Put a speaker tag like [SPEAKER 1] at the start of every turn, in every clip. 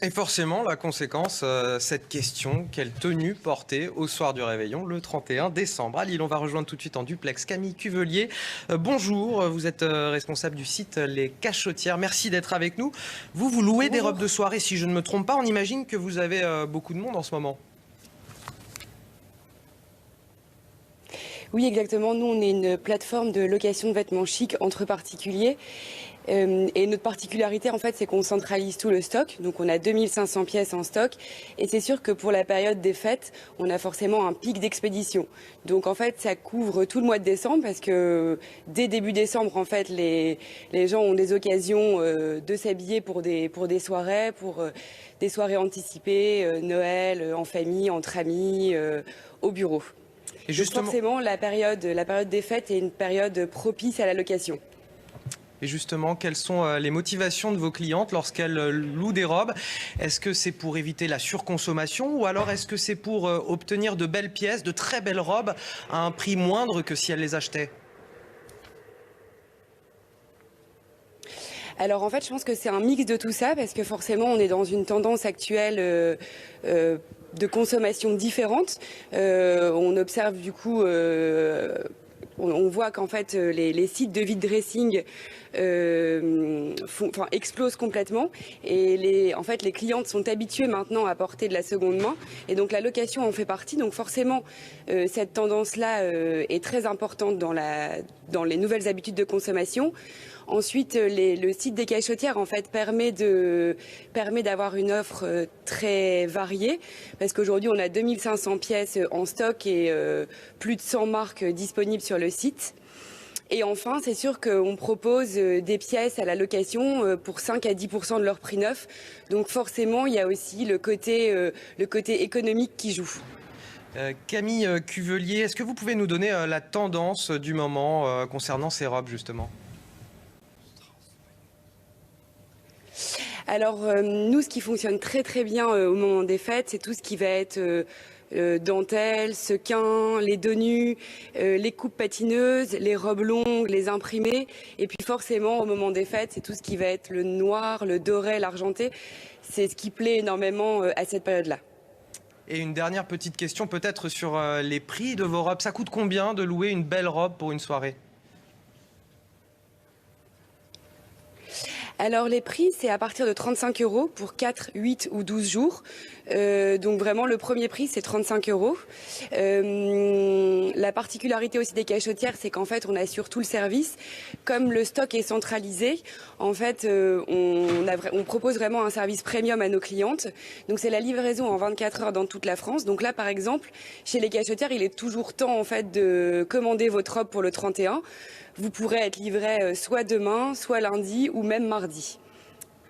[SPEAKER 1] Et forcément, la conséquence, cette question, quelle tenue porter au soir du réveillon, le 31 décembre. À Lille, on va rejoindre tout de suite en duplex Camille Cuvelier. Bonjour, vous êtes responsable du site Les Cachotières. Merci d'être avec nous. Vous louez des robes de soirée, si je ne me trompe pas. On imagine que vous avez beaucoup de monde en ce moment.
[SPEAKER 2] Oui, exactement. Nous, on est une plateforme de location de vêtements chics entre particuliers. Et notre particularité, en fait, c'est qu'on centralise tout le stock. Donc, on a 2500 pièces en stock. Et c'est sûr que pour la période des fêtes, on a forcément un pic d'expédition. Donc, en fait, ça couvre tout le mois de décembre parce que dès début décembre, en fait, les gens ont des occasions de s'habiller pour des soirées, des soirées anticipées, Noël, en famille, entre amis, au bureau. Et justement, donc forcément, la période des fêtes est une période propice à la location.
[SPEAKER 1] Et justement, quelles sont les motivations de vos clientes lorsqu'elles louent des robes? Est-ce que c'est pour éviter la surconsommation ou alors est-ce que c'est pour obtenir de belles pièces, de très belles robes à un prix moindre que si elles les achetaient?
[SPEAKER 2] Alors en fait, je pense que c'est un mix de tout ça parce que forcément, on est dans une tendance actuelle de consommation différente. On observe du coup... on voit qu'en fait les sites de vide dressing explosent complètement et en fait les clientes sont habituées maintenant à porter de la seconde main et donc la location en fait partie. Donc forcément cette tendance-là est très importante dans les nouvelles habitudes de consommation. Ensuite, le site des Cachotières en fait permet d'avoir une offre très variée parce qu'aujourd'hui on a 2500 pièces en stock et plus de 100 marques disponibles sur le site. Et enfin, c'est sûr qu'on propose des pièces à la location pour 5 à 10% de leur prix neuf. Donc forcément, il y a aussi le côté économique qui joue.
[SPEAKER 1] Camille Cuvelier, est-ce que vous pouvez nous donner la tendance du moment concernant ces robes justement ?
[SPEAKER 2] Alors nous, ce qui fonctionne très très bien au moment des fêtes, c'est tout ce qui va être dentelle, sequin, les dos nus, les coupes patineuses, les robes longues, les imprimées. Et puis forcément, au moment des fêtes, c'est tout ce qui va être le noir, le doré, l'argenté. C'est ce qui plaît énormément à cette période-là.
[SPEAKER 1] Et une dernière petite question peut-être sur les prix de vos robes. Ça coûte combien de louer une belle robe pour une soirée ?
[SPEAKER 2] Alors les prix, c'est à partir de 35 € pour 4, 8 ou 12 jours. Donc vraiment, le premier prix, c'est 35 €. La particularité aussi des Cachotières, c'est qu'en fait, on assure tout le service. Comme le stock est centralisé, en fait, on propose vraiment un service premium à nos clientes. Donc c'est la livraison en 24 heures dans toute la France. Donc là, par exemple, chez les Cachotières, il est toujours temps en fait de commander votre robe pour le 31. Vous pourrez être livré soit demain, soit lundi ou même mardi.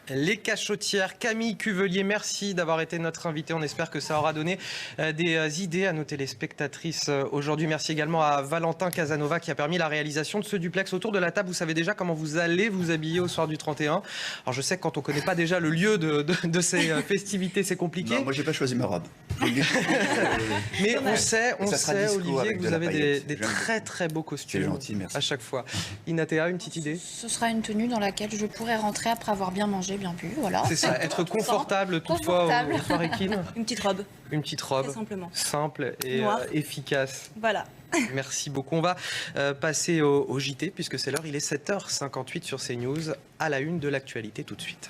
[SPEAKER 1] Les Cachotières, Camille Cuvelier, merci d'avoir été notre invité. On espère que ça aura donné des idées à nos téléspectatrices aujourd'hui. Merci également à Valentin Casanova qui a permis la réalisation de ce duplex. Autour de la table, vous savez déjà comment vous allez vous habiller au soir du 31. Alors je sais que quand on ne connaît pas déjà le lieu de ces festivités, c'est compliqué.
[SPEAKER 3] Non, moi, j'ai pas choisi ma robe.
[SPEAKER 1] Mais on sait Olivier, que vous avez des très très beaux costumes.
[SPEAKER 3] C'est gentil, merci.
[SPEAKER 1] À chaque fois. Inatea, une petite idée?
[SPEAKER 4] Ce sera une tenue dans laquelle je pourrais rentrer après avoir bien mangé, bien bu, voilà.
[SPEAKER 1] C'est ça, être confortable toutefois aux soirées Kin.
[SPEAKER 5] Une petite robe.
[SPEAKER 1] Une petite robe.
[SPEAKER 5] Très simplement.
[SPEAKER 1] Simple et efficace.
[SPEAKER 5] Voilà.
[SPEAKER 1] Merci beaucoup. On va passer au JT puisque c'est l'heure, il est 7h58 sur CNews, à la une de l'actualité tout de suite.